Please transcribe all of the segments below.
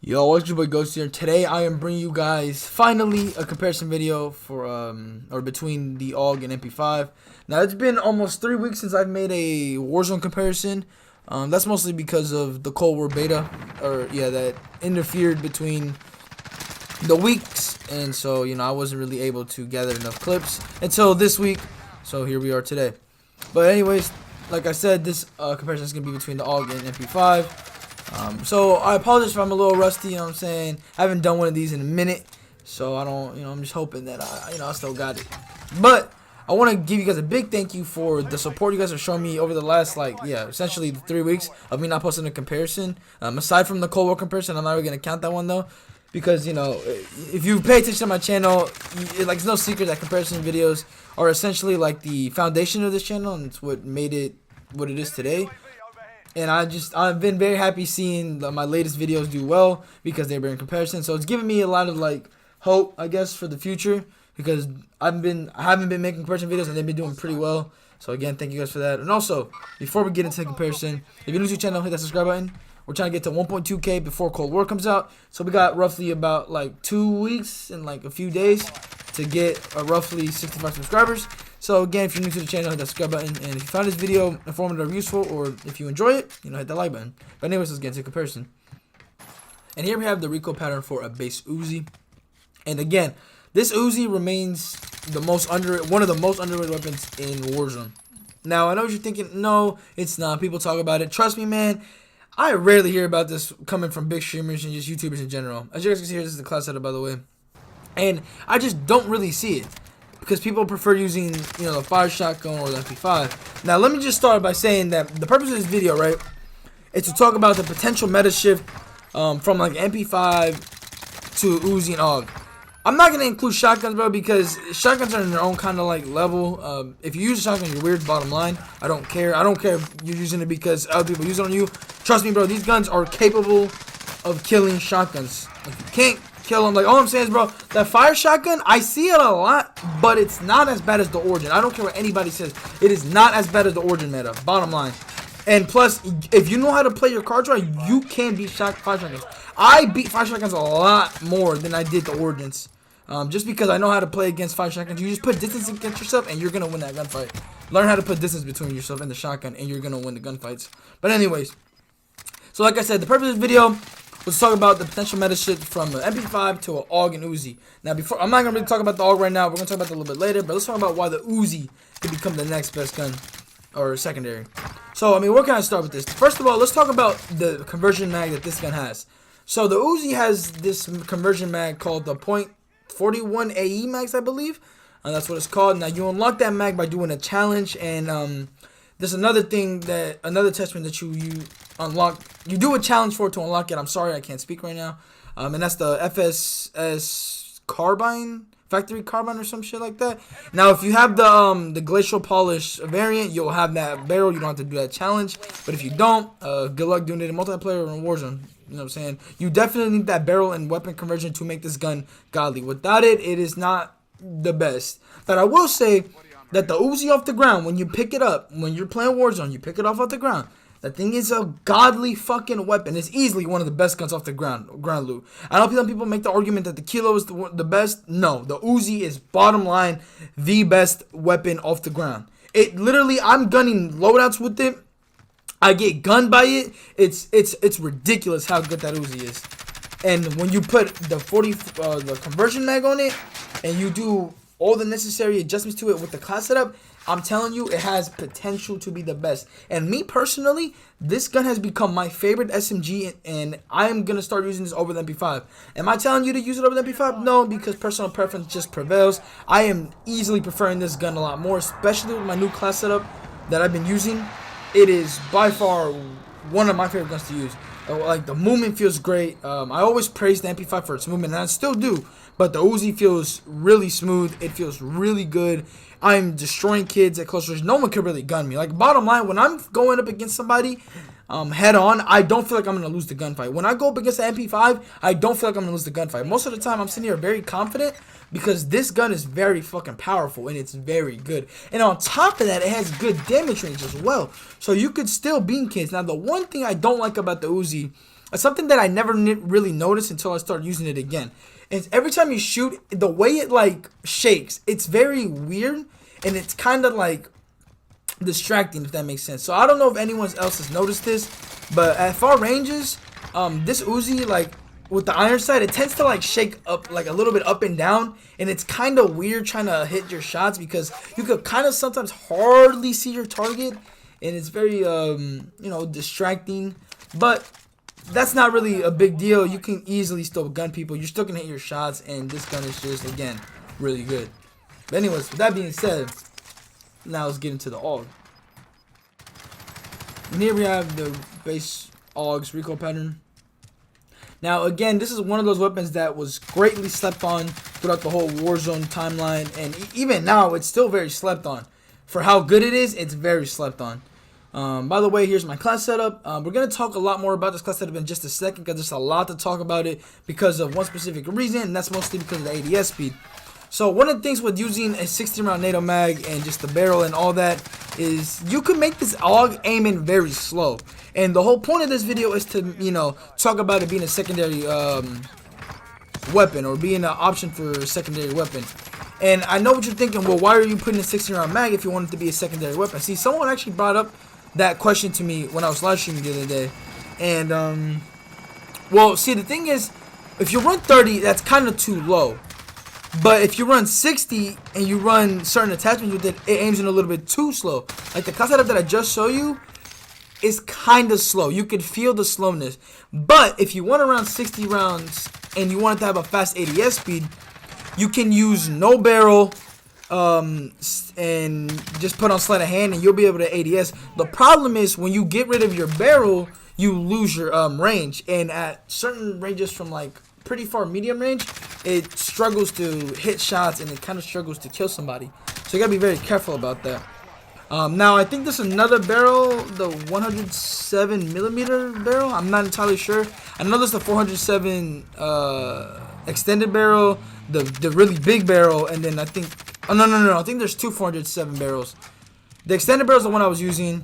Yo, what's your boy Ghost here? Today I am bringing you guys finally a comparison video for or between the AUG and MP5. Now it's been almost 3 weeks since I've made a Warzone comparison. That's mostly because of the Cold War beta, that interfered between the weeks, and so I wasn't really able to gather enough clips until this week. So here we are today. But anyways, like I said, this comparison is gonna be between the AUG and MP5. So I apologize if I'm a little rusty, you know what I'm saying? I haven't done one of these in a minute, so I don't, I'm just hoping that I still got it. But I want to give you guys a big thank you for the support you guys have shown me over the last, essentially 3 weeks of me not posting a comparison. Aside from the Cold War comparison, I'm not really going to count that one, though, because, if you pay attention to my channel, it's no secret that comparison videos are essentially, like, the foundation of this channel, and it's what made it what it is today. And I've been very happy seeing my latest videos do well because they were in comparison. So it's giving me a lot of hope, I guess, for the future, because I haven't been making comparison videos and they've been doing pretty well. So again, thank you guys for that. And also, before we get into the comparison, if you're new to the channel, hit that subscribe button. We're trying to get to 1.2K before Cold War comes out. So we got roughly about 2 weeks and a few days to get roughly 65 subscribers. So again, if you're new to the channel, hit that subscribe button, and if you found this video informative or useful, or if you enjoy it, hit that like button. But anyways, let's get into comparison. And here we have the recoil pattern for a base Uzi. And again, this Uzi remains one of the most underrated weapons in Warzone. Now, I know what you're thinking, no, it's not. People talk about it. Trust me, man, I rarely hear about this coming from big streamers and just YouTubers in general. As you guys can see here, this is the class setup, by the way. And I just don't really see it, because people prefer using, the fire shotgun or the MP5. Now, let me just start by saying that the purpose of this video, right, is to talk about the potential meta shift from MP5 to Uzi and AUG. I'm not gonna include shotguns, bro, because shotguns are in their own kind of level. If you use a shotgun, you're weird. Bottom line, I don't care. I don't care if you're using it because other people use it on you. Trust me, bro. These guns are capable of killing shotguns. If you can't kill them, all I'm saying is, bro, that fire shotgun, I see it a lot, but it's not as bad as the Origin. I don't care what anybody says. It is not as bad as the Origin meta. Bottom line. And plus, if you know how to play your cards right, you can beat fire shotguns. I beat fire shotguns a lot more than I did the Origins. Just because I know how to play against fire shotguns. You just put distance against yourself and you're going to win that gunfight. Learn how to put distance between yourself and the shotgun and you're going to win the gunfights. But anyways, so like I said, the purpose of this video was to talk about the potential meta shift from an MP5 to an AUG and Uzi. Now, I'm not going to really talk about the AUG right now. We're going to talk about that a little bit later. But let's talk about why the Uzi could become the next best gun or secondary. So, where can I start with this? First of all, let's talk about the conversion mag that this gun has. So, the Uzi has this conversion mag called the .41 AE mags, I believe. That's what it's called. Now, you unlock that mag by doing a challenge, and there's another attachment that you unlock. You do a challenge for it to unlock it. I'm sorry, I can't speak right now. And that's the FSS carbine, factory carbine or some shit like that. Now, if you have the glacial polish variant, you'll have that barrel. You don't have to do that challenge. But if you don't, good luck doing it in multiplayer or in Warzone. You know what I'm saying? You definitely need that barrel and weapon conversion to make this gun godly. Without it, it is not the best. But I will say that the Uzi off the ground, when you pick it up, when you're playing Warzone, you pick it off the ground. That thing is a godly fucking weapon. It's easily one of the best guns off the ground loot. I know some people make the argument that the Kilo is the best. No, the Uzi is bottom line the best weapon off the ground. It literally, I'm gunning loadouts with it. I get gunned by it. It's ridiculous how good that Uzi is. And when you put the conversion mag on it, and you do all the necessary adjustments to it with the class setup, I'm telling you, it has potential to be the best. And me personally, this gun has become my favorite SMG, and I am going to start using this over the MP5. Am I telling you to use it over the MP5? No, because personal preference just prevails. I am easily preferring this gun a lot more, especially with my new class setup that I've been using. It is by far one of my favorite guns to use. The movement feels great. I always praise the MP5 for its movement, and I still do. But the Uzi feels really smooth. It feels really good. I'm destroying kids at close range. No one can really gun me. Bottom line, when I'm going up against somebody head on, I don't feel like I'm going to lose the gunfight. When I go up against the MP5, I don't feel like I'm going to lose the gunfight. Most of the time, I'm sitting here very confident because this gun is very fucking powerful and it's very good. And on top of that, it has good damage range as well. So you could still beam kids. Now, the one thing I don't like about the Uzi something that I never really noticed until I started using it again. And every time you shoot, the way it like shakes, it's very weird, and it's kind of like distracting, if that makes sense. So I don't know if anyone else has noticed this, but at far ranges, this Uzi, like with the iron sight, it tends to like shake up like a little bit up and down, and it's kind of weird trying to hit your shots because you could kind of sometimes hardly see your target, and it's very you know, distracting. But that's not really a big deal. You can easily still gun people. You're still gonna hit your shots, and this gun is just, again, really good. But anyways, with that being said, now let's get into the AUG. And here we have the base AUG's recoil pattern. Now again, this is one of those weapons that was greatly slept on throughout the whole Warzone timeline, and even now it's still very slept on. For how good it is, it's very slept on. By the way, here's my class setup. We're going to talk a lot more about this class setup in just a second because there's a lot to talk about it because of one specific reason, and that's mostly because of the ADS speed. So one of the things with using a 16-round NATO mag and just the barrel and all that is you can make this AUG aim in very slow. And the whole point of this video is to, you know, talk about it being a secondary weapon, or being an option for a secondary weapon. And I know what you're thinking, well, why are you putting a 16-round mag if you want it to be a secondary weapon? See, someone actually brought up that question to me when I was live streaming the other day. And, well, see, the thing is, if you run 30, that's kind of too low. But if you run 60 and you run certain attachments with it, it aims in a little bit too slow. Like the class setup that I just showed you is kind of slow. You can feel the slowness. But if you want to run 60 rounds and you want it to have a fast ADS speed, you can use no barrel and just put on sleight of hand, and you'll be able to ADS. The problem is when you get rid of your barrel, you lose your range. And at certain ranges from like pretty far medium range, it struggles to hit shots, and it kind of struggles to kill somebody. So you gotta be very careful about that. Now I think there's another barrel, the 107mm barrel. I'm not entirely sure. I know there's the 407 extended barrel, the really big barrel, and then I think, oh no, I think there's two 407 barrels. The extended barrel is the one I was using.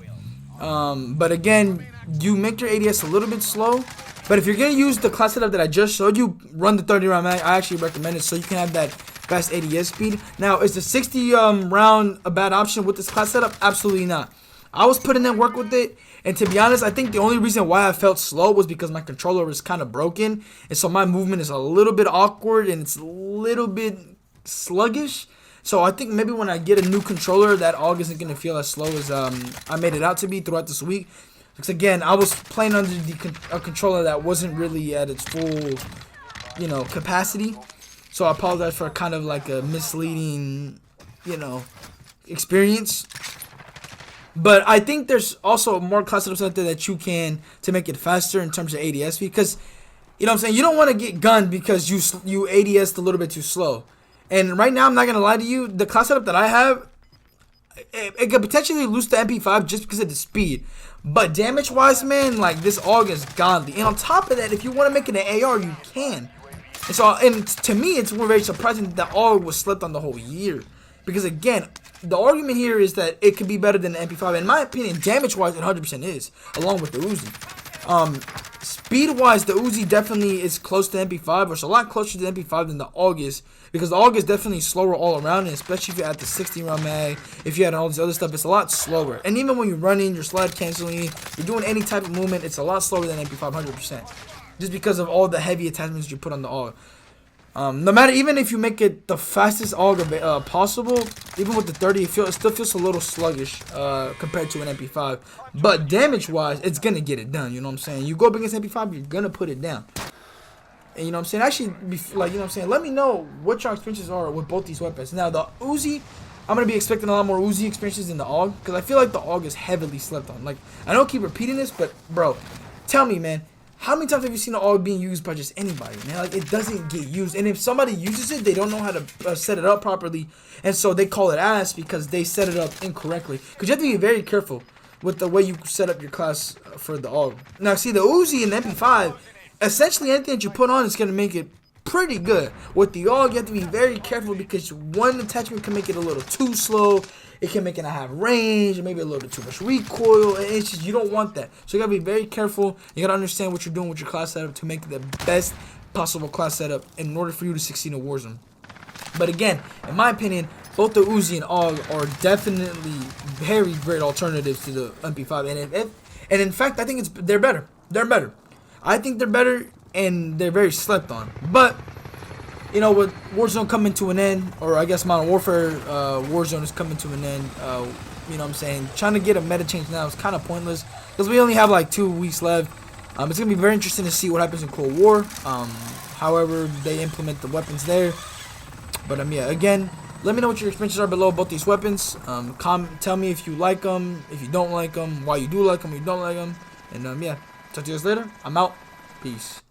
But again, you make your ADS a little bit slow. But if you're going to use the class setup that I just showed you, run the 30 round mag. I actually recommend it so you can have that fast ADS speed. Now, is the 60 round a bad option with this class setup? Absolutely not. I was putting in work with it, and to be honest, I think the only reason why I felt slow was because my controller was kind of broken, and so my movement is a little bit awkward and it's a little bit sluggish. So I think maybe when I get a new controller, that AUG isn't going to feel as slow as I made it out to be throughout this week. Because again, I was playing under a controller that wasn't really at its full, you know, capacity. So I apologize for kind of like a misleading, you know, experience. But I think there's also more class setups out there that you can to make it faster in terms of ADS, because, you know what I'm saying, you don't want to get gunned because you ADS'd a little bit too slow. And right now, I'm not going to lie to you, the class setup that I have, it could potentially lose the MP5 just because of the speed. But damage-wise, man, like, this AUG is godly. And on top of that, if you want to make it an AR, you can. And so, and to me, it's very surprising that the AUG was slept on the whole year. Because, again, the argument here is that it could be better than the MP5. In my opinion, damage-wise, it 100% is, along with the Uzi. Speed-wise, the Uzi definitely is close to MP5, or it's a lot closer to the MP5 than the AUG is, because the AUG is definitely slower all around, and especially if you add the 60-round mag, if you add all this other stuff, it's a lot slower. And even when you're running, you're slide canceling, you're doing any type of movement, it's a lot slower than MP5, 100%, just because of all the heavy attachments you put on the AUG. No matter, even if you make it the fastest AUG possible, even with the 30, it still feels a little sluggish compared to an MP5. But damage-wise, it's going to get it done, you know what I'm saying? You go up against MP5, you're going to put it down. And you know what I'm saying? Actually, like, you know what I'm saying? Let me know what your experiences are with both these weapons. Now, the Uzi, I'm going to be expecting a lot more Uzi experiences than the AUG, because I feel like the AUG is heavily slept on. Like, I don't keep repeating this, but, bro, tell me, man. How many times have you seen an AUG being used by just anybody, man? Like, it doesn't get used. And if somebody uses it, they don't know how to set it up properly. And so they call it ass because they set it up incorrectly. Because you have to be very careful with the way you set up your class for the AUG. Now, see, the Uzi and the MP5, essentially anything that you put on is going to make it pretty good. With the AUG, you have to be very careful because one attachment can make it a little too slow. It can make it not have range, and maybe a little bit too much recoil. And it's just, you don't want that. So you gotta be very careful. You gotta understand what you're doing with your class setup to make the best possible class setup in order for you to succeed in Warzone. But again, in my opinion, both the Uzi and AUG are definitely very great alternatives to the MP5. And in fact, I think they're better. They're better. I think they're better, and they're very slept on. But you know, with Warzone coming to an end, or I guess Modern Warfare Warzone is coming to an end, you know what I'm saying, trying to get a meta change now is kind of pointless, because we only have like 2 weeks left. It's going to be very interesting to see what happens in Cold War, however they implement the weapons there. But yeah, again, let me know what your experiences are below about these weapons. Tell me if you like them, if you don't like them, why you do like them, or you don't like them. And yeah, talk to you guys later. I'm out. Peace.